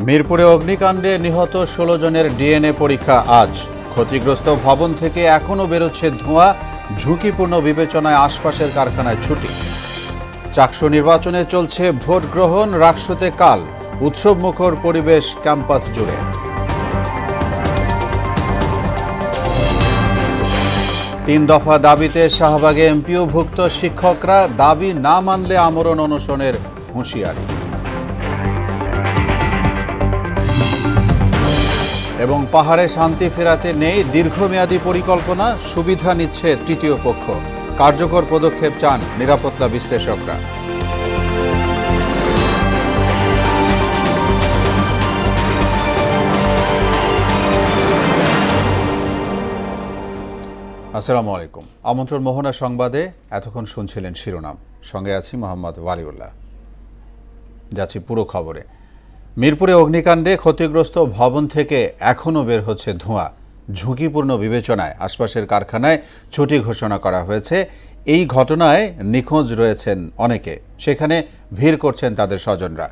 মিরপুরে অগ্নিকাণ্ডে নিহত ১৬ জনের ডিএনএ পরীক্ষা আজ। ক্ষতিগ্রস্ত ভবন থেকে এখনও বেরোচ্ছে ধোঁয়া, ঝুঁকিপূর্ণ বিবেচনায় আশপাশের কারখানায় ছুটি। চাকসু নির্বাচনে চলছে ভোট গ্রহণ, রাকসুতে কাল উৎসবমুখর পরিবেশ ক্যাম্পাস জুড়ে। তিন দফা দাবিতে শাহবাগে এমপিওভুক্ত শিক্ষকরা, দাবি না মানলে আমরণ অনশনের হুঁশিয়ারি। এবং পাহাড়ে শান্তি ফেরাতে নেই দীর্ঘমেয়াদী পরিকল্পনা, সুবিধা নিচ্ছে তৃতীয় পক্ষ। কার্যকর পদক্ষেপ চান নিরাপত্তা বিশ্লেষকরা। আসসালামু আলাইকুম। আমন্ত্রণ মোহনা সংবাদে এতক্ষণ শুনছিলেন শিরোনাম, সঙ্গে আছি মোহাম্মদ ওয়ালিউল্লাহ। যাচ্ছি পুরো খবরে। মিরপুরে অগ্নিকাণ্ডে ক্ষতিগ্রস্ত ভবন থেকে এখনও বের হচ্ছে ধোঁয়া, ঝুঁকিপূর্ণ বিবেচনায় আশপাশের কারখানায় ছুটি ঘোষণা করা হয়েছে। এই ঘটনায় নিখোঁজ রয়েছেন অনেকে, সেখানে ভিড় করছেন তাদের স্বজনরা।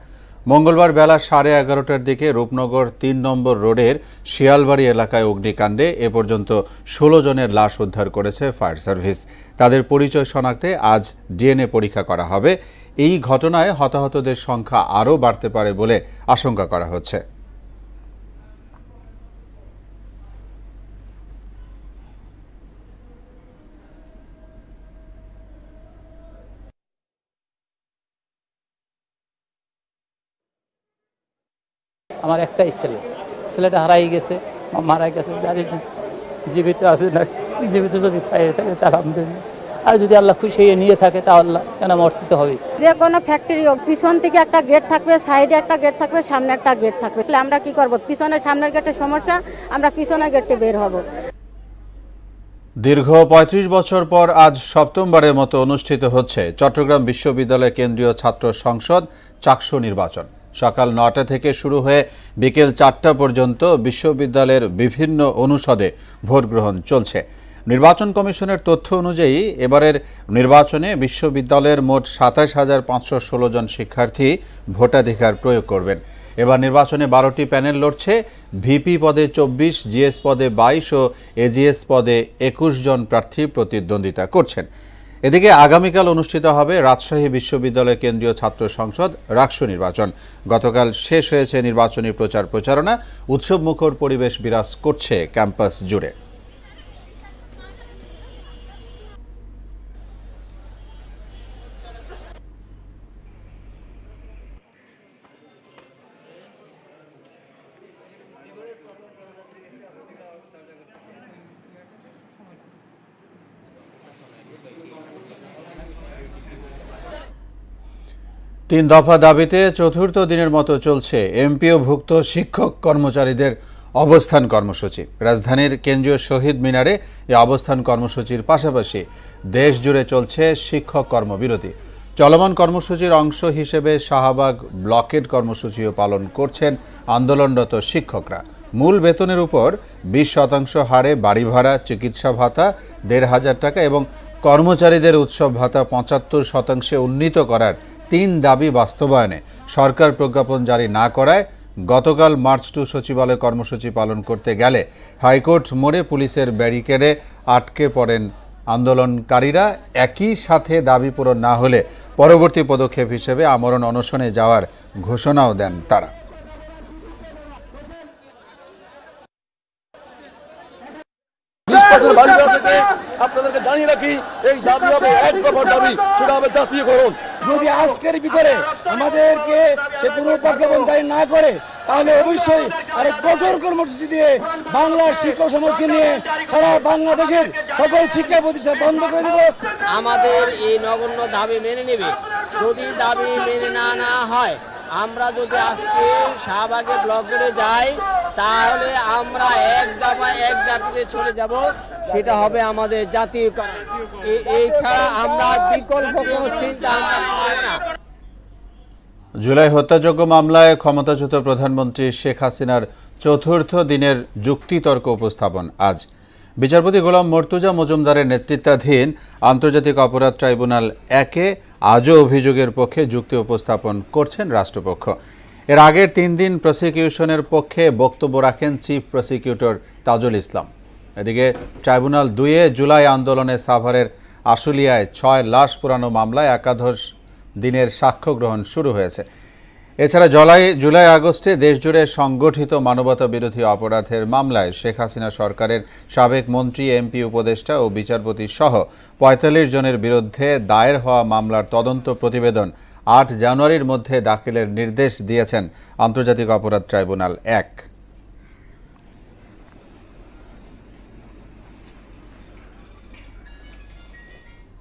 মঙ্গলবার বেলা 11:30টার দিকে রূপনগর ৩ নম্বর রোডের শিয়ালবাড়ি এলাকায় অগ্নিকাণ্ডে এ পর্যন্ত ১৬ জনের লাশ উদ্ধার করেছে ফায়ার সার্ভিস। তাদের পরিচয় শনাক্তে আজ ডিএনএ পরীক্ষা করা হবে। এই ঘটনায় হতাহতদের সংখ্যা আরও বাড়তে পারে বলে আশঙ্কা করা হচ্ছে। আমার একটাই ছেলেটা হারাই গেছে, মারা গেছে, জানি না জীবিত আছে না। জীবিত যদি পাই থাকে তার আলহামদুলিল্লাহ, আর যদি আল্লাহ খুশি নিয়ে থাকে তাহলে কেন মরতে হবে। যে কোনো ফ্যাক্টরি হোক, পিছন থেকে একটা গেট থাকবে, সাইডে একটা গেট থাকবে, সামনে একটা গেট থাকবে। তাহলে আমরা কি করব? পিছনের সামনের গেটের সমস্যা, আমরা পিছনের গেটে বের হব। দীর্ঘ ৩৫ বছর পর আজ সপ্তমবারের মতো অনুষ্ঠিত হচ্ছে চট্টগ্রাম বিশ্ববিদ্যালয় কেন্দ্রীয় ছাত্র সংসদ চাকসু নির্বাচন। সকাল ৯টা থেকে শুরু হয়ে বিকেল ৪টা পর্যন্ত বিশ্ববিদ্যালয়ের বিভিন্ন অনুষদে ভোট গ্রহণ চলছে। নির্বাচন কমিশনের তথ্য অনুযায়ী এবারের নির্বাচনে বিশ্ববিদ্যালয়ের মোট ২৭,৫১৬ জন শিক্ষার্থী ভোটাধিকার প্রয়োগ করবেন। এবার নির্বাচনে ১২টি প্যানেল লড়ছে। ভিপি পদে ২৪, জিএস পদে ২২ ও এজিএস পদে ২১ জন প্রার্থী প্রতিদ্বন্দ্বিতা করছেন। এদিকে আগামীকাল অনুষ্ঠিত হবে রাজশাহী বিশ্ববিদ্যালয় কেন্দ্রীয় ছাত্র সংসদ রাকসু নির্বাচন। গতকাল শেষ হয়েছে নির্বাচনী প্রচার প্রচারণা, উৎসবমুখর পরিবেশ বিরাজ করছে ক্যাম্পাস জুড়ে। তিন দফা দাবিতে চতুর্থ দিনের মতো চলছে এমপিওভুক্ত শিক্ষক কর্মচারীদের অবস্থান কর্মসূচি। রাজধানীর কেন্দ্রীয় শহীদ মিনারে এই অবস্থান কর্মসূচির পাশাপাশি দেশ জুড়ে চলছে শিক্ষক কর্মবিরতি। চলমান কর্মসূচির অংশ হিসেবে শাহবাগ ব্লকেড কর্মসূচিও পালন করছেন আন্দোলনরত শিক্ষকরা। মূল বেতনের উপর ২০% হারে বাড়ি ভাড়া, চিকিৎসা ভাতা ১,৫০০ টাকা এবং কর্মচারীদের উৎসব ভাতা ৭৫% উন্নীত করার ৩ দাবি বাস্তবায়নে সরকার প্রজ্ঞাপন জারি না করায় গতকাল মার্চ টু সচিবালয় কর্মসূচি পালন করতে গেলে হাইকোর্ট মোড়ে পুলিশের ব্যারিকেডে আটকে পড়েন আন্দোলনকারীরা। একই সাথে দাবি পূরণ না হলে পরবর্তী পদক্ষেপ হিসেবে আমরণ অনশনে যাওয়ার ঘোষণাও দেন তারা। আপনাদেরকে জানিয়ে রাখি, এই দাবি হবে এক দফার দাবি, সেটা হবে জাতীয়করণ। যদি আজকের ভিতরে আমাদেরকে সে কোনো প্রজ্ঞাপন জারি না করে, তাহলে অবশ্যই আরেক কঠোর কর্মসূচি দিয়ে বাংলার শিক্ষক সমাজকে নিয়ে সারা বাংলাদেশের সকল শিক্ষা প্রতিষ্ঠান বন্ধ করে দেব। আমাদের এই নগণ্য দাবি মেনে নেবে। যদি দাবি মেনে না হয়, আমরা যদি আজকে শাহবাগে ব্লকেডে যাই, তাহলে আমরা এক দাবিতে চলে যাব, সেটা হবে আমাদের জাতীয়করণ। এই ছাড়া আমরা বিকল্প কোনো চিন্তা করি না। জুলাই হত্যাযজ্ঞ মামলায় ক্ষমতাচ্যুত প্রধানমন্ত্রী শেখ হাসিনার চতুর্থ দিনের যুক্তিতর্ক উপস্থাপন আজ। বিচারপতি গোলাম মর্তুজা মজুমদারের নেতৃত্বাধীন আন্তর্জাতিক অপরাধ ট্রাইব্যুনাল ১-এ আজও অভিযোগের পক্ষে যুক্তি উপস্থাপন করছেন রাষ্ট্রপক্ষ। এর আগের 3 দিন প্রসিকিউশনের পক্ষে বক্তব্য রাখেন চিফ প্রসিকিউটর তাজুল ইসলাম। এদিকে ট্রাইব্যুনাল 2 জুলাই আন্দোলনে সাভারের আশুলিয়ায় 6 লাশ পোড়ানো মামলায় একাদশ দিনের সাক্ষ্য গ্রহণ শুরু হয়েছে। এছাড়া জুলাই আগস্টে দেশজুড়ে সংগঠিত মানবতা বিরোধী অপরাধের মামলায় শেখ হাসিনা সরকারের সাবেক মন্ত্রী, এমপি, উপদেষ্টা ও বিচারপতি সহ ৪৫ জনের বিরুদ্ধে দায়ের হওয়া মামলার তদন্ত প্রতিবেদন ৮ জানুয়ারির মধ্যে দাখিলের নির্দেশ দিয়েছেন আন্তর্জাতিক অপরাধ ট্রাইব্যুনাল 1।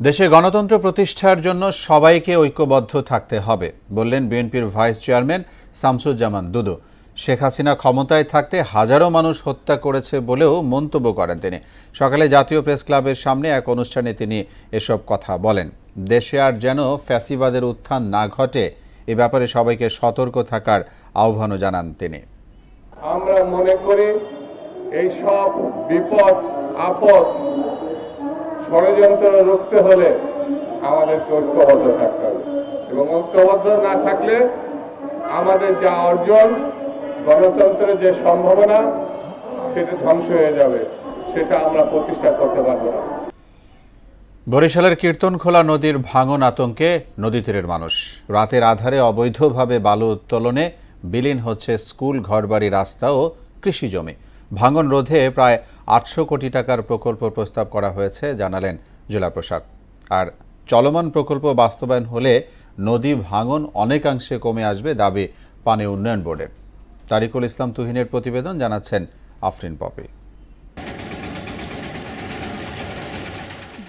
দেশে গণতন্ত্র প্রতিষ্ঠার জন্য সবাইকে ঐক্যবদ্ধ থাকতে হবে বললেন বিএনপির ভাইস চেয়ারম্যান শামসুজ্জামান দুদু। শেখ হাসিনা ক্ষমতায় থাকতে হাজারো মানুষ হত্যা করেছে বলেও মন্তব্য করেন তিনি। সকালে জাতীয় প্রেস ক্লাবের সামনে এক অনুষ্ঠানে তিনি এসব কথা বলেন। দেশে আর যেন ফ্যাসিবাদের উত্থান না ঘটে এ ব্যাপারে সবাইকে সতর্ক থাকার আহ্বানও জানান তিনি। আমরা মনে করি এই সব বিপদ আপদ ষড়যন্ত্র রুখতে হলে আমাদেরকে ঐক্যবদ্ধ থাকতে হবে, এবং ঐক্যবদ্ধ না থাকলে আমাদের যা অর্জন, গণতন্ত্রের যে সম্ভাবনা, সেটা ধ্বংস হয়ে যাবে, সেটা আমরা প্রতিষ্ঠা করতে পারবো না। বরিশালের কীর্তনখোলা নদীর ভাঙন আতঙ্কে নদী তীরের মানুষ। রাতের আধারে অবৈধভাবে বালু উত্তোলনে বিলীন হচ্ছে স্কুল, ঘরবাড়ি, রাস্তা ও কৃষি জমি। ভাঙন রোধে প্রায় ৮০০ কোটি টাকার প্রকল্প প্রস্তাব করা হয়েছে জানালেন জেলা প্রশাসক। আর চলমান প্রকল্প বাস্তবায়ন হলে নদী ভাঙন অনেকাংশে কমে আসবে দাবি পানি উন্নয়ন বোর্ডের। তারিকুল ইসলাম তুহিনের প্রতিবেদন, জানাচ্ছেন আফরিন পপি।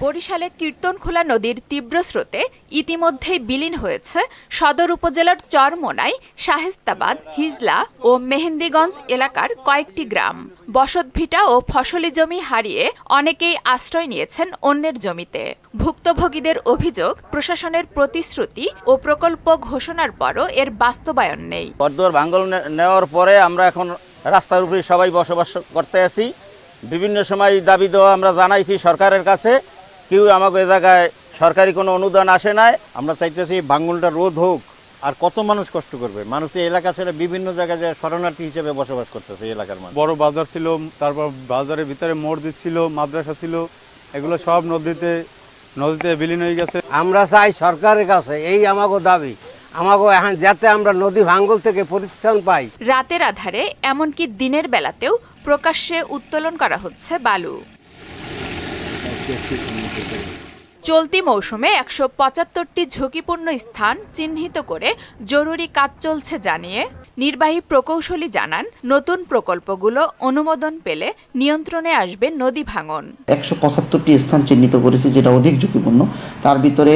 বরিশালে কীর্তনখোলা নদীর তীব্র স্রোতে ইতিমধ্যেই বিলীন হয়েছে সদর উপজেলার চরমোনাই, শায়েস্তাবাদ, হিজলা ও মেহেন্দিগঞ্জ এলাকার কয়েকটি গ্রাম। বসতভিটা ও ফসলি জমি হারিয়ে অনেকেই আশ্রয় নিয়েছেন অন্যের জমিতে। ভুক্তভোগীদের অভিযোগ, প্রশাসনের প্রতিশ্রুতি ও প্রকল্প ঘোষণার পরও এর বাস্তবায়ন নেই। বড়দুয়ার ভাঙন নেওয়ার পরে আমরা এখন রাস্তার উপরে সবাই বসবাস করতে আছি। বিভিন্ন সময় দাবি দেওয়া আমরা জানাইছি সরকারের কাছে, কেউ আমাকে এ জায়গায় সরকারি কোনো অনুদান আসে নাই। আমরা চাইতেছি ভাঙনটা রোধ হোক। আর কত মানুষ কষ্ট করবে? মানুষ এই এলাকা ছেড়ে বিভিন্ন জায়গায় শরণার্থী হিসেবে বসবাস করতেছে। এই এলাকার মানুষ, বড় বাজার ছিল, তারপর বাজারের ভিতরে মসজিদ ছিল, মাদ্রাসা ছিল, এগুলো সব নদীতে বিলীন হয়ে গেছে। আমরা চাই সরকারের কাছে, এই আমাগো দাবি, আমাগো এখন যাতে আমরা নদী ভাঙন থেকে পরিত্রাণ পাই। রাতের আধারে এমনকি দিনের বেলাতেও প্রকাশ্যে উত্তোলন করা হচ্ছে বালু। চলতি মৌসুমে ১৭৫টি ঝুঁকিপূর্ণ স্থান চিহ্নিত করে জরুরি কাজ চলছে জানিয়ে নির্বাহী প্রকৌশলী জানান, নতুন প্রকল্পগুলো অনুমোদন পেলে নিয়ন্ত্রণে আসবে নদী ভাঙন। ১৭৫টি স্থান চিহ্নিত করেছি যেটা অধিক ঝুঁকিপূর্ণ। তার ভিতরে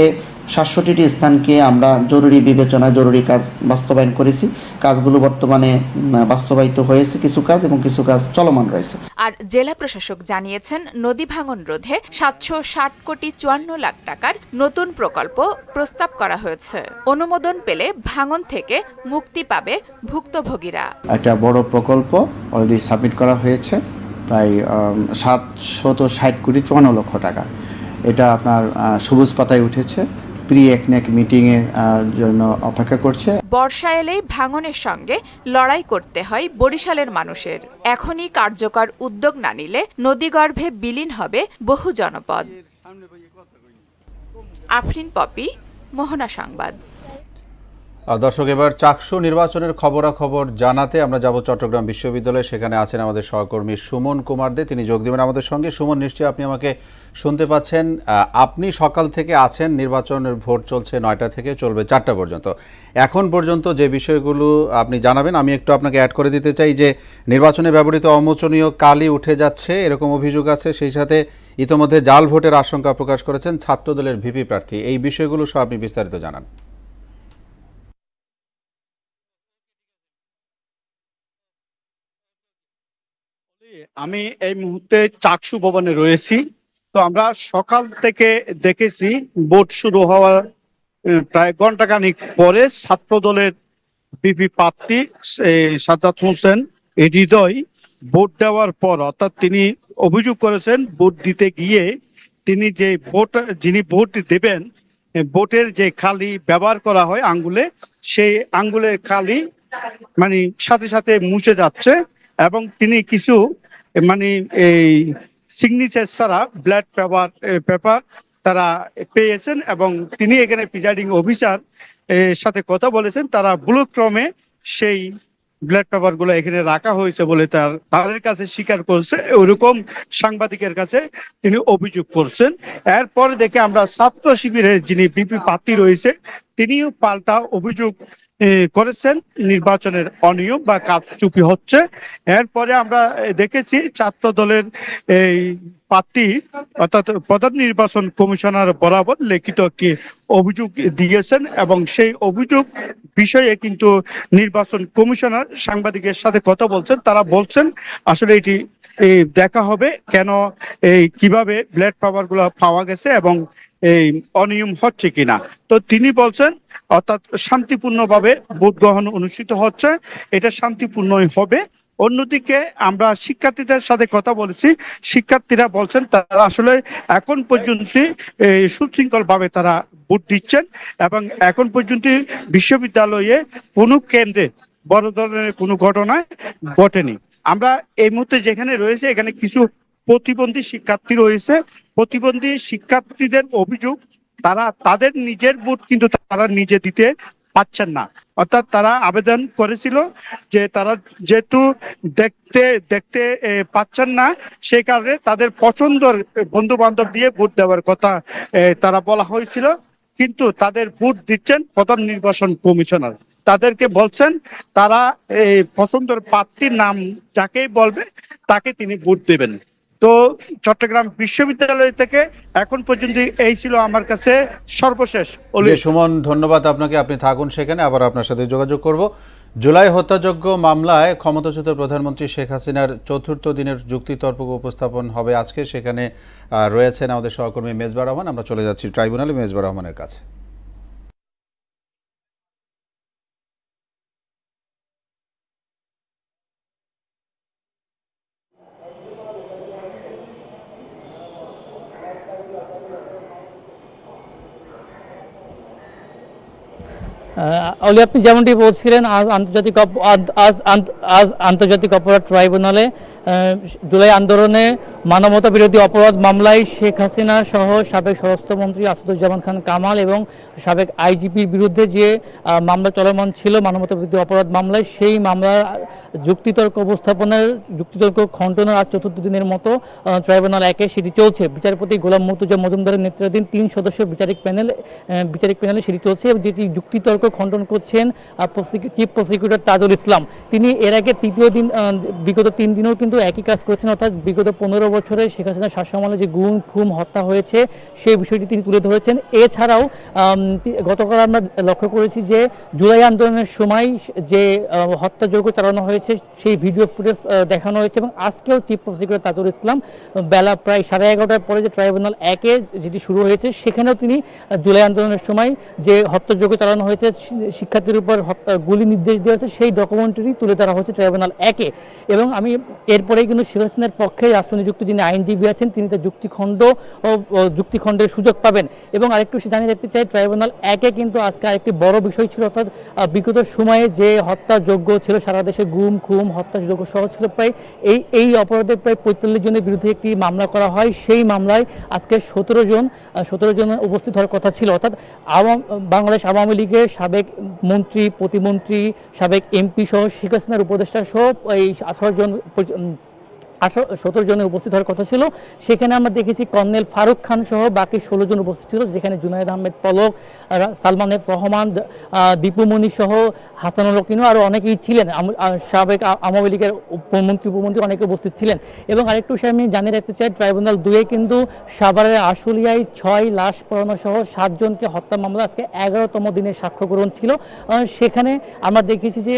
৬৭টি স্থানকে আমরা জরুরি বিবেচনায় জরুরি কাজ বাস্তবায়ন করেছি। কাজগুলো বর্তমানে বাস্তবায়িত হয়েছে কিছু কাজ, এবং কিছু কাজ চলমান রয়েছে। আর জেলা প্রশাসক জানিয়েছেন, নদী ভাঙন রোধে ৭৬০ কোটি ৫৪ লাখ টাকার নতুন প্রকল্প প্রস্তাব করা হয়েছে। অনুমোদন পেলে ভাঙন থেকে মুক্তি পাবে ভুক্তভোগীরা। একটা বড় প্রকল্প অলরেডি সাবমিট করা হয়েছে, প্রায় ৭৬০ কোটি ৫৪ লক্ষ টাকা। এটা আপনার সবুজ পাতায় উঠেছে, প্রি একনেক মিটিংয়ের জন্য অপেক্ষা করছে। বর্ষা এলেই ভাঙনের সঙ্গে লড়াই করতে হয় বরিশালের মানুষের। এখনই কার্যকর উদ্যোগ না নিলে নদীগর্ভে বিলীন হবে বহু জনপদ। আফরিন পপি, মোহনা সংবাদ। দর্শক, এবার চাকসু নির্বাচনের খবরাখবর জানাতে আমরা যাব চট্টগ্রাম বিশ্ববিদ্যালয়ে। সেখানে আছেন আমাদের সহকর্মী সুমন কুমার দে, তিনি যোগ দেবেন আমাদের সঙ্গে। সুমন, নিশ্চয়ই আপনি আমাকে শুনতে পাচ্ছেন। আপনি সকাল থেকে আছেন, নির্বাচনের ভোট চলছে ৯টা থেকে, চলবে ৪টা পর্যন্ত। এখন পর্যন্ত যে বিষয়গুলো আপনি জানাবেন, আমি একটু আপনাকে অ্যাড করে দিতে চাই যে নির্বাচনে ব্যবহৃত অমোচনীয় কালি উঠে যাচ্ছে এরকম অভিযোগ আছে। সেই সাথে ইতোমধ্যে জাল ভোটের আশঙ্কা প্রকাশ করেছেন ছাত্রদলের ভিপি প্রার্থী। এই বিষয়গুলো সব আপনি বিস্তারিত জানান। আমি এই মুহূর্তে চাকসু ভবনে রয়েছি। তো আমরা সকাল থেকে দেখেছি ভোট শুরু হওয়ার প্রায় ঘন্টাখানিক পরে ছাত্র দলের ভিপি প্রার্থী সাজ্জাদ হোসেন হৃদয় ভোট দেওয়ার পর, অর্থাৎ তিনি অভিযোগ করেছেন ভোট দিতে গিয়ে যিনি ভোট দেবেন, ভোটের যে খালি ব্যবহার করা হয় আঙ্গুলে, সেই আঙ্গুলের খালি মানে সাথে সাথে মুছে যাচ্ছে এবং তিনি কিছু মানে এই সিগনেচার ছাড়া ব্ল্যাড পেপার তারা পেয়েছেন এবং তিনি এখানে প্রিজাইডিং অফিসার সাথে কথা বলেছেন, তারা ব্লুক্রমে সেই ব্ল্যাড পেপার গুলো এখানে রাখা হয়েছে বলে তাদের কাছে স্বীকার করছে, ওরকম সাংবাদিকের কাছে তিনি অভিযোগ করছেন। এরপরে দেখে আমরা ছাত্র শিবিরের যিনি বিপি প্রার্থী রয়েছে তিনিও পাল্টা অভিযোগ করেছেন নির্বাচনের অনিয়ম বা কারচুপি হচ্ছে। এরপরে আমরা দেখেছি ছাত্র দলের এই প্রার্থী অর্থাৎ প্রধান নির্বাচন কমিশনার বরাবর লিখিত একটি অভিযোগ দিয়েছেন এবং সেই অভিযোগ বিষয়ে কিন্তু নির্বাচন কমিশনার সাংবাদিকের সাথে কথা বলছেন। তারা বলছেন আসলে এটি দেখা হবে কেন কিভাবে ব্ল্যাড পেপার গুলো পাওয়া গেছে এবং এই অনিয়ম হচ্ছে কিনা। তো তিনি বলছেন অর্থাৎ শান্তিপূর্ণভাবে ভোট গ্রহণ অনুষ্ঠিত হচ্ছে, এটা শান্তিপূর্ণই হবে। অন্যদিকে আমরা শিক্ষার্থীদের সাথে কথা বলেছি, শিক্ষার্থীরা বলছেন তারা আসলে এখন পর্যন্ত সুশৃঙ্খল ভাবে তারা ভোট দিচ্ছেন এবং এখন পর্যন্ত বিশ্ববিদ্যালয়ে কোনো কেন্দ্রে বড় ধরনের কোনো ঘটনা ঘটেনি। আমরা এই মুহূর্তে যেখানে রয়েছে এখানে কিছু প্রতিবন্ধী শিক্ষার্থী রয়েছে। প্রতিবন্ধী শিক্ষার্থীদের অভিযোগ তারা তাদের নিজের ভোট কিন্তু তারা নিজে দিতে পাচ্ছেন না, অর্থাৎ তারা আবেদন করেছিল যে তারা যেহেতু দেখতে পাচ্ছেন না সেই কারণে তাদের পছন্দের বন্ধু বান্ধব দিয়ে ভোট দেওয়ার কথা তারা বলা হয়েছিল, কিন্তু তাদের ভোট দিচ্ছেন প্রধান নির্বাচন কমিশনার। তাদেরকে বলছেন তারা এই পছন্দের প্রার্থীর নাম যাকেই বলবে তাকে তিনি ভোট দেবেন। তো চট্টগ্রাম বিশ্ববিদ্যালয় থেকে এখন পর্যন্ত এই ছিল আমার কাছে সর্বশেষ। সুমন, ধন্যবাদ আপনাকে, আপনি থাকুন সেখানে, আবার আপনার সাথে যোগাযোগ করব। জুলাই হত্যাযজ্ঞ মামলায় ক্ষমতাচ্যুত প্রধানমন্ত্রী শেখ হাসিনার চতুর্থ দিনের যুক্তিতর্ক উপস্থাপন হবে আজকে। সেখানে রয়েছেন আমাদের সহকর্মী মেজবা রহমান। আমরা চলে যাচ্ছি ট্রাইব্যুনালে মেজবা রহমানের কাছে। অলি, আপনি যেমনটি বলছিলেন আজ আন্তর্জাতিক অপরাধ ট্রাইব্যুনালে জুলাই আন্দোলনে মানবতা বিরোধী অপরাধ মামলায় শেখ হাসিনা সহ সাবেক স্বরাষ্ট্রমন্ত্রী আসাদুজ্জামান খান কামাল এবং সাবেক আইজিপির বিরুদ্ধে যে মামলা চলমান ছিল মানবতা বিরোধী অপরাধ মামলায়, সেই মামলার যুক্তিতর্ক উপস্থাপনের যুক্তিতর্ক খণ্ডনের আজ চতুর্থ দিনের মতো ট্রাইব্যুনাল 1-এ সেটি চলছে। বিচারপতি গোলাম মুর্তজা মজুমদারের নেতৃত্বাধীন 3 সদস্য বিচারিক প্যানেলে সেটি চলছে, যেটি যুক্তিতর্ক খণ্ডন করছেন চিফ প্রসিকিউটর তাজুল ইসলাম। তিনি এর আগে তৃতীয় দিন বিগত 3 দিনেও কিন্তু একই কাজ করেছেন, অর্থাৎ বিগত 15 বছরে শেখ হাসিনার শাসনামলে যে গুম খুন হত্যা হয়েছে সেই বিষয়টি তিনি তুলে ধরেছেন। এছাড়াও গতকাল আমরা লক্ষ্য করেছি যে জুলাই আন্দোলনের সময় যে হত্যাযজ্ঞ চালানো হয়েছে সেই ভিডিও ফুটেজ দেখানো হয়েছে এবং আজকেও চিফ প্রসিকিউটর তাজুল ইসলাম বেলা প্রায় 11:30টার পরে যে ট্রাইব্যুনাল 1-এ যেটি শুরু হয়েছে সেখানেও তিনি জুলাই আন্দোলনের সময় যে হত্যাযজ্ঞ চালানো হয়েছে, শিক্ষার্থীর উপর গুলি নির্দেশ দেওয়া হয়েছে, সেই ডকুমেন্টারি তুলে ধরা হয়েছে ট্রাইব্যুনাল 1-এ। এবং আমি এরপরেই কিন্তু শেখ হাসিনার পক্ষে রাষ্ট্রনিযুক্ত যিনি আইনজীবী আছেন তিনি তার যুক্তিখণ্ডের সুযোগ পাবেন। এবং আরেকটু জানিয়ে রাখতে চাই, ট্রাইব্যুনাল 1-এ কিন্তু আজকে আরেকটি বড় বিষয় ছিল, অর্থাৎ বিগত সময়ে যে হত্যাযজ্ঞ ছিল সারা দেশে গুম খুন হত্যাযজ্ঞ সহ ছিল প্রায় এই অপরাধে প্রায় 45 জনের বিরুদ্ধে একটি মামলা করা হয়। সেই মামলায় আজকে 17 জন উপস্থিত হওয়ার কথা ছিল, অর্থাৎ বাংলাদেশ আওয়ামী লীগের সাবেক মন্ত্রী প্রতিমন্ত্রী সাবেক এমপি সহ শেখ হাসিনার উপদেষ্টা সহ এই 17 জনের উপস্থিত হওয়ার কথা ছিল। সেখানে আমরা দেখেছি কর্নেল ফারুক খান সহ বাকি 16 জন উপস্থিত ছিল, যেখানে জুনায়েদ আহমেদ পলক, সালমান এফ রহমান, দীপুমণি সহ হাসানুল হক আরও অনেকেই ছিলেন, সাবেক আওয়ামী লীগের মন্ত্রী উপমন্ত্রী অনেকে উপস্থিত ছিলেন। এবং আরেকটু বিষয় আমি জানিয়ে রাখতে চাই, ট্রাইব্যুনাল 2-এ কিন্তু সাভারের আশুলিয়ায় 6 লাশ পোড়ানো সহ 7 জনকে হত্যা মামলা আজকে 11তম দিনের সাক্ষ্য গ্রহণ ছিল। সেখানে আমরা দেখেছি যে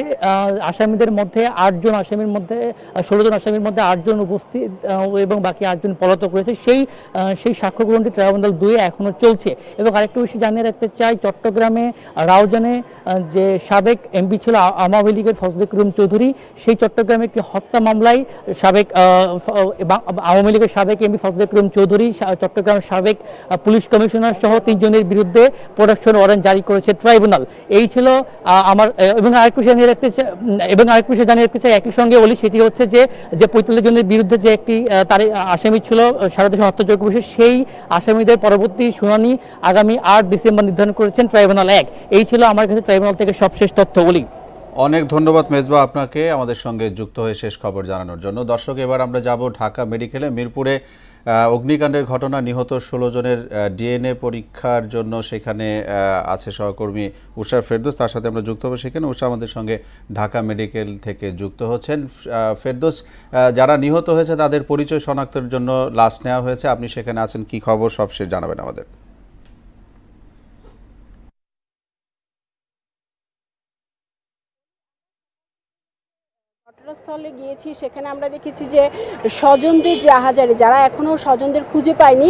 আসামিদের মধ্যে 8 জন আসামির মধ্যে 16 জন আসামির মধ্যে 8 জন উপস্থিত এবং বাকি 8 জন পলাতক রয়েছে। সেই সাক্ষ্য গ্রহণটি ট্রাইব্যুনাল 2 এখনো চলছে। এবং আরেকটা বিষয় জানিয়ে রাখতে চাই, চট্টগ্রামে রাউজানে যে সাবেক এমপি ছিল আওয়ামী লীগের ফজলে করিম চৌধুরী, সেই চট্টগ্রামে একটি হত্যা মামলায় আওয়ামী লীগের সাবেক এমপি ফজলে করিম চৌধুরী, চট্টগ্রাম সাবেক পুলিশ কমিশনার সহ 3 জনের বিরুদ্ধে প্রোটেকশন ওয়ারেন্ট জারি করেছে ট্রাইব্যুনাল। এই ছিল আমার এবং আরেকটু জানিয়ে রাখতে চাই একই সঙ্গে বলি, সেটি হচ্ছে যে 45 জনের বিরুদ্ধে যে একটি তার আসামি ছিল সারা দেশে হত্যাযোগ্য বিষয়, সেই আসামিদের পরবর্তী শুনানি আগামী 8 ডিসেম্বর নির্ধারণ করেছেন ট্রাইব্যুনাল 1। এই ছিল আমার কাছে ট্রাইব্যুনাল থেকে সবশেষ তথ্য বলি। অনেক ধন্যবাদ মেজবা আপনাকে আমাদের সঙ্গে যুক্ত হয়ে শেষ খবর জানানোর জন্য। দর্শক, এবার আমরা যাব ঢাকা মেডিকেলে। মিরপুরে অগ্নিকাণ্ডের ঘটনা নিহত 16 জনের ডিএনএ পরীক্ষার জন্য সেখানে আছে সহকর্মী উষা ফেরদৌস, তার সাথে আমরা যুক্ত হব সেখানে। উষা আমাদের সঙ্গে ঢাকা মেডিকেল থেকে যুক্ত হচ্ছেন। ফেরদৌস, যারা নিহত হয়েছে তাদের পরিচয় শনাক্তের জন্য লাশ নেওয়া হয়েছে, আপনি সেখানে আছেন, কি খবর সবশেষ জানাবেন আমাদের। ঘটনাস্থলে গিয়েছি, সেখানে আমরা দেখেছি যে স্বজনদের যে আহাজারি, যারা এখনও স্বজনদের খুঁজে পায়নি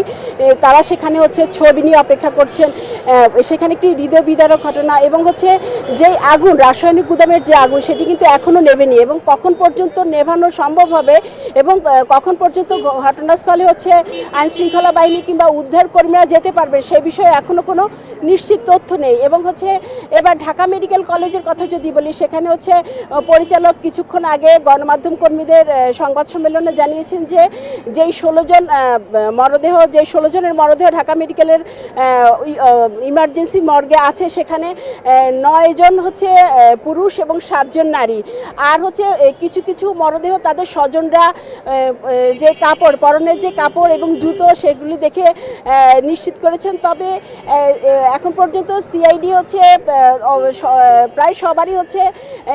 তারা সেখানে হচ্ছে ছবি নিয়ে অপেক্ষা করছেন। সেখানে একটি হৃদয় বিদারক ঘটনা এবং হচ্ছে যে আগুন, রাসায়নিক গুদামের যে আগুন, সেটি কিন্তু এখনও নেভেনি এবং কখন পর্যন্ত নেভানো সম্ভব হবে এবং কখন পর্যন্ত ঘটনাস্থলে হচ্ছে আইনশৃঙ্খলা বাহিনী কিংবা উদ্ধার কর্মীরা যেতে পারবে সে বিষয়ে এখনও কোনো নিশ্চিত তথ্য নেই। এবং হচ্ছে এবার ঢাকা মেডিকেল কলেজের কথা যদি বলি, সেখানে হচ্ছে পরিচালক কিছুক্ষণ আগে গণমাধ্যম কর্মীদের সংবাদ সম্মেলনে জানিয়েছেন যে যেই 16 জনের মরদেহ ঢাকা মেডিকেলের ইমার্জেন্সি মর্গে আছে, সেখানে 9 জন হচ্ছে পুরুষ এবং 7 জন নারী। আর হচ্ছে কিছু কিছু মরদেহ তাদের স্বজনরা যে কাপড়, পরনের যে কাপড় এবং জুতো, সেগুলি দেখে নিশ্চিত করেছেন। তবে এখন পর্যন্ত সিআইডি হচ্ছে প্রায় সবারই হচ্ছে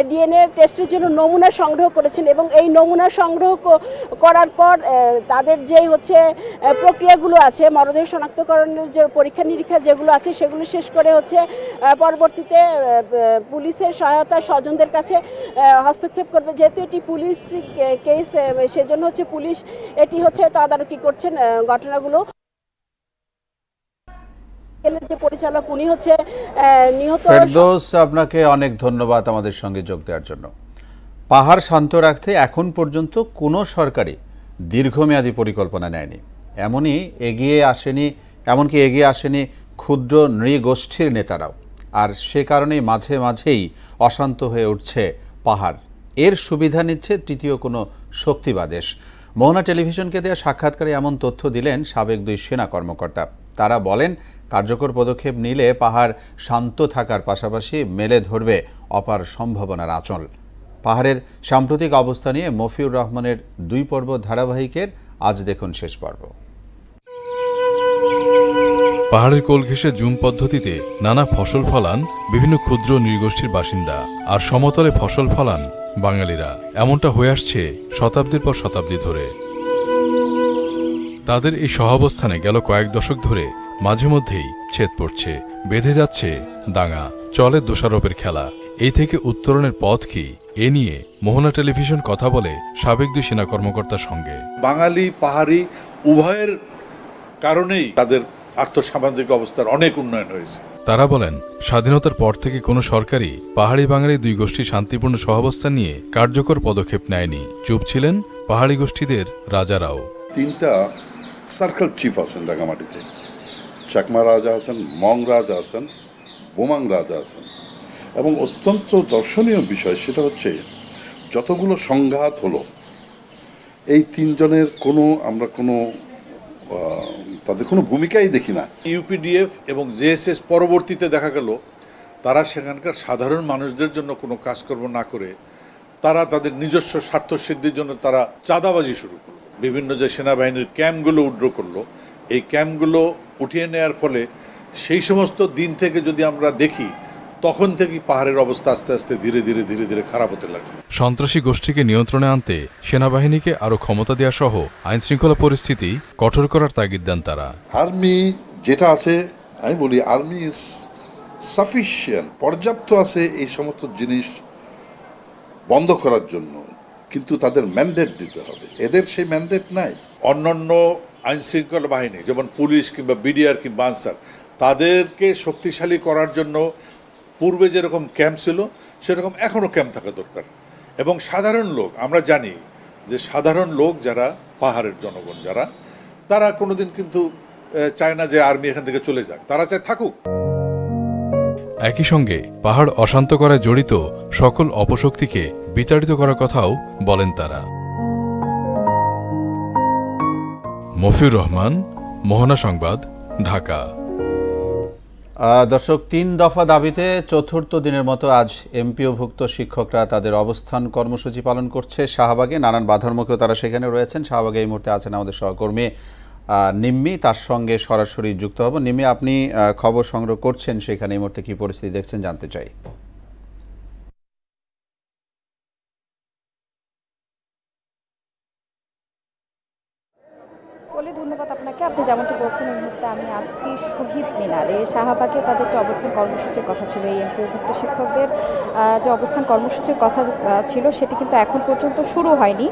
ডিএনএ টেস্টের জন্য নমুনা সংগ্রহ করেছেন এবং এই নমুনা সংগ্রহ করার পর তাদের যে হচ্ছে প্রক্রিয়াগুলো আছে, মরদেহ শনাক্তকরণের যে পরীক্ষা নিরীক্ষা যেগুলো আছে, সেগুলো শেষ করে হচ্ছে পরবর্তীতে পুলিশের সহায়তা স্বজনদের কাছে হস্তক্ষেপ করবে। যেহেতু এটি পুলিশ কেস, সেজন্য হচ্ছে পুলিশ এটি হচ্ছে তদারকি করছেন ঘটনাগুলো। যে পরিচালক, উনি হচ্ছে নিহত। ফেরদৌস, আপনাকে অনেক ধন্যবাদ আমাদের সঙ্গে যোগ দেওয়ার জন্য। পাহাড় শান্ত রাখতে এখন পর্যন্ত কোনো সরকারই দীর্ঘমেয়াদী পরিকল্পনা নেয়নি, এমনকি এগিয়ে আসেনি ক্ষুদ্র নৃগোষ্ঠীর নেতারাও। আর সে কারণেই মাঝে মাঝেই অশান্ত হয়ে উঠছে পাহাড়। এর সুবিধা নিচ্ছে তৃতীয় কোনো শক্তি বা দেশ। মোহনা টেলিভিশনকে দেওয়া সাক্ষাৎকারে এমন তথ্য দিলেন সাবেক 2 সেনা কর্মকর্তা। তারা বলেন, কার্যকর পদক্ষেপ নিলে পাহাড় শান্ত থাকার পাশাপাশি মেলে ধরবে অপার সম্ভাবনার আঁচল। পাহাড়ের সাম্প্রতিক অবস্থা নিয়ে মফিউর রহমানের 2 পর্ব ধারাবাহিকের আজ দেখুন শেষ পর্ব। পাহাড়ের কোল ঘেঁষে জুম পদ্ধতিতে নানা ফসল ফলান বিভিন্ন ক্ষুদ্র নৃগোষ্ঠীর বাসিন্দা, আর সমতলে ফসল ফলান বাঙালিরা। এমনটা হয়ে আসছে শতাব্দীর পর শতাব্দী ধরে। তাদের এই সহাবস্থানে গেল কয়েক দশক ধরে মাঝে মধ্যেই ছেদ পড়ছে, বেঁধে যাচ্ছে দাঙ্গা, চলে দোষারোপের খেলা। এই থেকে উত্তরণের পথ কি, এ নিয়ে মোহনা টেলিভিশন কথা বলে সাবেক 2 সেনা কর্মকর্তার সঙ্গে। বাঙালি পাহাড়ি উভয়ের কারণেই তাদের আর্থসামাজিক অবস্থার অনেক উন্নয়ন হয়েছে। তারা বলেন, স্বাধীনতার পর থেকে কোনো সরকারই পাহাড়ি বাঙালি 2 গোষ্ঠীর শান্তিপূর্ণ সহাবস্থান নিয়ে কার্যকর পদক্ষেপ নেয়নি। চুপ ছিলেন পাহাড়ি গোষ্ঠীদের রাজারাও। 3টা সার্কেল চিফ আছেন রাঙামাটিতে, চাকমা রাজা আছেন, মং রাজা আছেন, বোমাং রাজা আছেন। এবং অত্যন্ত দর্শনীয় বিষয় সেটা হচ্ছে যতগুলো সংঘাত হলো, এই 3 জনের তাদের কোনো ভূমিকাই দেখি না। ইউপিডিএফ এবং জেএসএস পরবর্তীতে দেখা গেল তারা সেখানকার সাধারণ মানুষদের জন্য কোনো কাজকর্ম না করে তারা তাদের নিজস্ব স্বার্থ সিদ্ধির জন্য তারা চাঁদাবাজি শুরু করলো। বিভিন্ন যে সেনাবাহিনীর ক্যাম্পগুলো উইথড্র করলো, এই ক্যাম্পগুলো উঠিয়ে নেওয়ার ফলে সেই সমস্ত দিন থেকে যদি আমরা দেখি, তখন থেকেই পাহাড়ের অবস্থা আস্তে আস্তে ধীরে ধীরে খারাপ হতে লাগে। সন্ত্রাসী গোষ্ঠীকে নিয়ন্ত্রণে আনতে সেনাবাহিনীকে আরো ক্ষমতা দেওয়া সহ আইনশৃঙ্খলা পরিস্থিতি কঠোর করার তাগিদ দেন তারা। আর্মি যেটা আছে, আমি বলি আর্মি ইজ সাফিসিয়েন্ট, পর্যাপ্ত আছে এই সমস্ত জিনিস বন্ধ করার জন্য। কিন্তু তাদের ম্যান্ডেট দিতে হবে। এদের সেই ম্যান্ডেট নাই। অন্যান্য আইনশৃঙ্খলা বাহিনী যেমন পুলিশ কিংবা বিডিআর কিংবা আনসার, তাদেরকে শক্তিশালী করার জন্য পূর্বে যেরকম ক্যাম্প ছিল সেরকম এখনও ক্যাম্প থাকা দরকার। এবং সাধারণ লোক, আমরা জানি যে সাধারণ লোক যারা, পাহাড়ের জনগণ যারা, তারা কোনোদিন কিন্তু চায় না যে আর্মি এখান থেকে চলে যাক, তারা চায় থাকুক। একই সঙ্গে পাহাড় অশান্ত করায় জড়িত সকল অপশক্তিকে বিতাড়িত করার কথাও বলেন তারা। মফিউর রহমান, মোহনা সংবাদ, ঢাকা। দর্শক, 3 দফা দাবিতে চতুর্থ দিনের মতো আজ এমপিওভুক্ত শিক্ষকরা তাদের অবস্থান কর্মসূচি পালন করছে শাহবাগে। নানান বাধার মুখেও তারা সেখানে রয়েছেন। শাহবাগে এই মুহূর্তে আছেন আমাদের সহকর্মী নিম্মি, তার সঙ্গে সরাসরি যুক্ত হব। নিম্মি, আপনি খবর সংগ্রহ করছেন সেখানে, এই মুহূর্তে কি পরিস্থিতি দেখছেন জানতে চাই। ধন্যবাদ আপনাকে। আপনি যেমনটি বলছেন, এই মুহূর্তে আমি আছি শহীদ মিনারে। শাহবাগে তাদের যে অবস্থান কর্মসূচির কথা ছিল, এই এমপিওভুক্ত শিক্ষকদের যে অবস্থান কর্মসূচির কথা ছিল সেটি কিন্তু এখন পর্যন্ত শুরু হয়নি।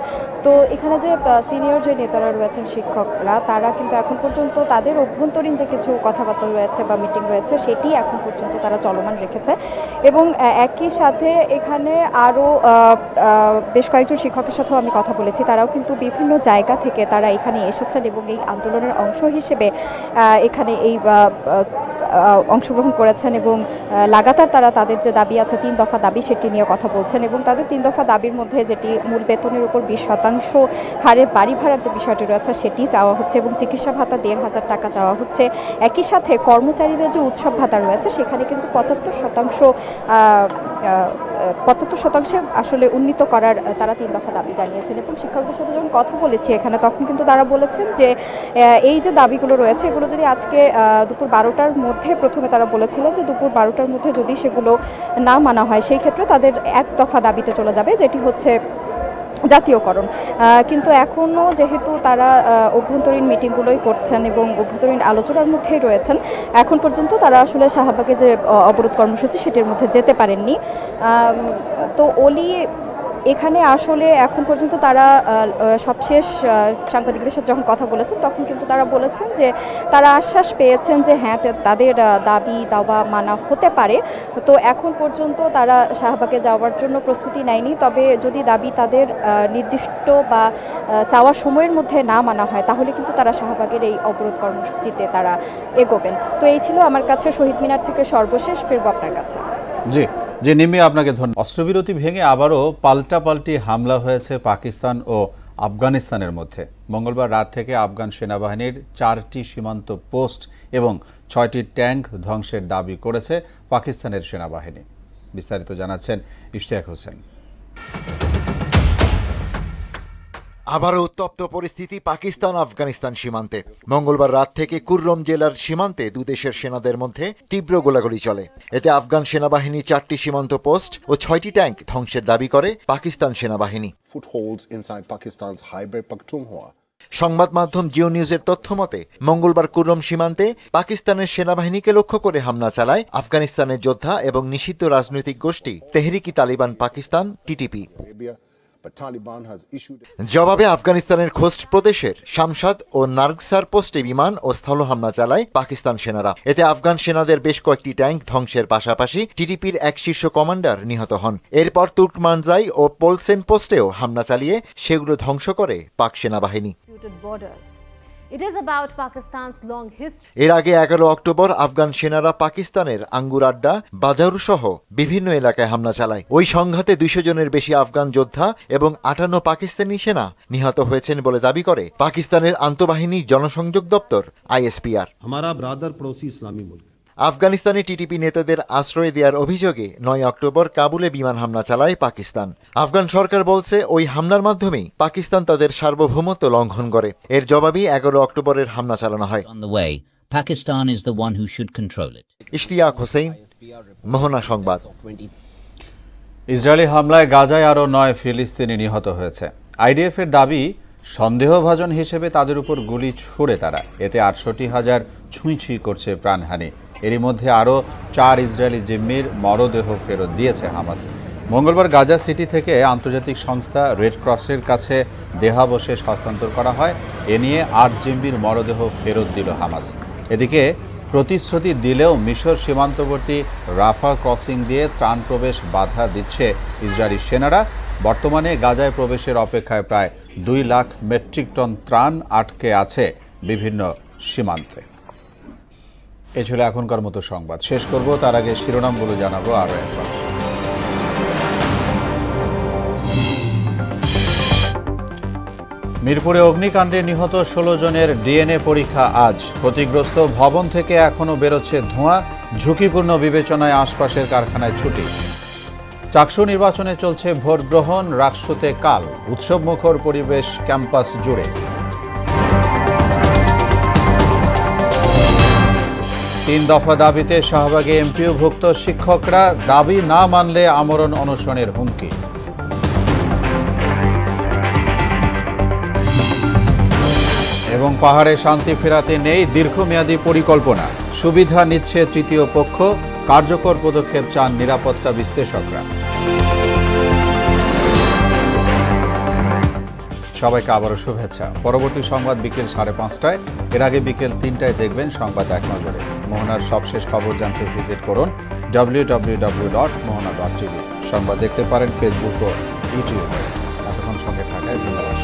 তো এখানে যে সিনিয়র যে নেতারা রয়েছেন শিক্ষকরা, তারা কিন্তু এখন পর্যন্ত তাদের অভ্যন্তরীণ যে কিছু কথাবার্তা রয়েছে বা মিটিং রয়েছে সেটি এখন পর্যন্ত তারা চলমান রেখেছে। এবং একই সাথে এখানে আরও বেশ কয়েকজন শিক্ষকের সাথেও আমি কথা বলেছি। তারাও কিন্তু বিভিন্ন জায়গা থেকে তারা এখানে এসেছেন এবং এই আন্দোলনের অংশ হিসেবে এখানে এই অংশগ্রহণ করেছেন এবং লাগাতার তারা তাদের যে দাবি আছে 3 দফা দাবি, সেটি নিয়ে কথা বলছেন। এবং তাদের 3 দফা দাবির মধ্যে যেটি মূল বেতনের উপর 20% হারে বাড়ি ভাড়ার যে বিষয়টি রয়েছে সেটি চাওয়া হচ্ছে এবং চিকিৎসা ভাতা 1,500 টাকা চাওয়া হচ্ছে। একই সাথে কর্মচারীদের যে উৎসব ভাতা রয়েছে সেখানে কিন্তু 75% আসলে উন্নীত করার তারা 3 দফা দাবি জানিয়েছেন। এবং শিক্ষকদের সাথে যখন কথা বলেছি এখানে, তখন কিন্তু তারা বলেছেন যে এই যে দাবিগুলো রয়েছে এগুলো যদি আজকে দুপুর 12টার মধ্যে, প্রথমে তারা বলেছিলেন যে দুপুর 12টার মধ্যে যদি সেগুলো না মানা হয় সেই ক্ষেত্রে তাদের 1 দফা দাবিতে চলে যাবে, যেটি হচ্ছে জাতীয়করণ। কিন্তু এখনও যেহেতু তারা অভ্যন্তরীণ মিটিংগুলোই করছেন এবং অভ্যন্তরীণ আলোচনার মধ্যেই রয়েছেন, এখন পর্যন্ত তারা আসলে শাহবাগে যে অবরোধ কর্মসূচি সেটির মধ্যে যেতে পারেননি। তো এখানে আসলে এখন পর্যন্ত তারা সবশেষ সাংবাদিকদের সাথে যখন কথা বলেছেন তখন কিন্তু তারা বলেছেন যে তারা আশ্বাস পেয়েছেন যে হ্যাঁ, তাদের দাবি দাওয়া মানা হতে পারে। তো এখন পর্যন্ত তারা শাহবাগে যাওয়ার জন্য প্রস্তুতি নেয়নি। তবে যদি দাবি তাদের নির্দিষ্ট বা চাওয়ার সময়ের মধ্যে না মানা হয় তাহলে কিন্তু তারা শাহবাগের এই অবরোধ কর্মসূচিতে তারা এগোবেন। তো এই ছিল আমার কাছে শহীদ মিনার থেকে সর্বশেষ। ফিরবো আপনার কাছে। জি নিম্মি, আপনাকে ধন্যবাদ। অস্ত্রবিরতি ভেঙে আবারও পাল্টাপাল্টি হামলা হয়েছে পাকিস্তান ও আফগানিস্তানের মধ্যে। মঙ্গলবার রাত থেকে আফগান সেনাবাহিনীর 4টি সীমান্ত পোস্ট এবং 6টি ট্যাঙ্ক ধ্বংসের দাবি করেছে পাকিস্তানের সেনাবাহিনী। বিস্তারিত জানাচ্ছেন ইশতিয়াক হোসেন। আবারও উত্তপ্ত পরিস্থিতি পাকিস্তান আফগানিস্তান সীমান্তে। মঙ্গলবার রাত থেকে কুররম জেলার সীমান্তে দুদেশের সেনাদের মধ্যে তীব্র গোলাগুলি চলে। এতে আফগান সেনাবাহিনী 4টি সীমান্ত পোস্ট ও 6টি ট্যাঙ্ক ধ্বংসের দাবি করে পাকিস্তান সেনাবাহিনী। সংবাদ মাধ্যম জিও নিউজের তথ্য মতে মঙ্গলবার কুররম সীমান্তে পাকিস্তানের সেনাবাহিনীকে লক্ষ্য করে হামলা চালায় আফগানিস্তানের যোদ্ধা এবং নিষিদ্ধ রাজনৈতিক গোষ্ঠী তেহরিকি তালিবান পাকিস্তান টিটিপি। জবাবে আফগানিস্তানের খোস্ট প্রদেশের শামশাদ ও নার্গসার পোস্টে বিমান ও স্থল হামলা চালায় পাকিস্তান সেনারা। এতে আফগান সেনাদের বেশ কয়েকটি ট্যাঙ্ক ধ্বংসের পাশাপাশি টিটিপির এক শীর্ষ কমান্ডার নিহত হন। এরপর তুর্কমানজাই ও পোলসেন পোস্টেও হামলা চালিয়ে সেগুলো ধ্বংস করে পাক সেনাবাহিনী। এর আগে 11 অক্টোবর আফগান সেনারা পাকিস্তানের আঙ্গুর আড্ডা, বাজারু সহ বিভিন্ন এলাকায় হামলা চালায়। ওই সংঘাতে 200 জনের বেশি আফগান যোদ্ধা এবং 58 পাকিস্তানি সেনা নিহত হয়েছেন বলে দাবি করে পাকিস্তানের আন্তঃবাহিনী জনসংযোগ দপ্তর ISPR। আফগানিস্তানে টিটিপি নেতাদের আশ্রয় দেওয়ার অভিযোগে 9 অক্টোবর কাবুলে বিমান হামলা চালায় পাকিস্তান। আফগান সরকার বলছে ওই হামলার মাধ্যমেই পাকিস্তান তাদের সার্বভৌমত্ব লঙ্ঘন করে। এর জবাবেই 11 অক্টোবরের হামলা চালানো হয়। ইশতিয়াক হোসেন, মোহনা সংবাদ। ইসরায়েলি হামলায় গাজায় আরও 9 ফিলিস্তিনি নিহত হয়েছে। IDF এর দাবি, সন্দেহভাজন হিসেবে তাদের উপর গুলি ছুড়ে তারা। এতে 68,000 ছুঁই করছে প্রাণহানি। এরই মধ্যে আরও 4 ইসরায়েলি জিম্মির মরদেহ ফেরত দিয়েছে হামাস। মঙ্গলবার গাজা সিটি থেকে আন্তর্জাতিক সংস্থা রেড ক্রসের কাছে দেহাবশেষ হস্তান্তর করা হয়। এ নিয়ে ৮ জিম্মির মরদেহ ফেরত দিল হামাস। এদিকে প্রতিশ্রুতি দিলেও মিশর সীমান্তবর্তী রাফা ক্রসিং দিয়ে ত্রাণ প্রবেশ বাধা দিচ্ছে ইসরায়েলি সেনারা। বর্তমানে গাজায় প্রবেশের অপেক্ষায় প্রায় ২ লাখ মেট্রিক টন ত্রাণ আটকে আছে বিভিন্ন সীমান্তে। এ ছিল এখনকার মতো সংবাদ। শেষ করব, তার আগে শিরোনামগুলো জানাবো আরও একবার। মিরপুরে অগ্নিকাণ্ডে নিহত ১৬ জনের ডিএনএ পরীক্ষা আজ। ক্ষতিগ্রস্ত ভবন থেকে এখনও বেরোচ্ছে ধোঁয়া। ঝুঁকিপূর্ণ বিবেচনায় আশপাশের কারখানায় ছুটি। চাকসু নির্বাচনে চলছে ভোট গ্রহণ। রাকসুতে কাল উৎসবমুখর পরিবেশ ক্যাম্পাস জুড়ে। ৩ দফা দাবিতে শাহবাগে এমপিওভুক্ত শিক্ষকরা। দাবি না মানলে আমরণ অনশনের হুমকি। এবং পাহাড়ে শান্তি ফেরাতে নেই দীর্ঘমেয়াদী পরিকল্পনা। সুবিধা নিচ্ছে তৃতীয় পক্ষ। কার্যকর পদক্ষেপ চান নিরাপত্তা বিশ্লেষকরা। সবাইকে আবারও শুভেচ্ছা। পরবর্তী সংবাদ বিকেল 5:30টায়। এর আগে বিকেল 3টায় দেখবেন সংবাদ এক নজরে। মোহনার সবশেষ খবর জানতে ভিজিট করুন www.mohana.tv। সংবাদ দেখতে পারেন ফেসবুক ও ইউটিউবে। এতক্ষণ সঙ্গে থাকায় ধন্যবাদ।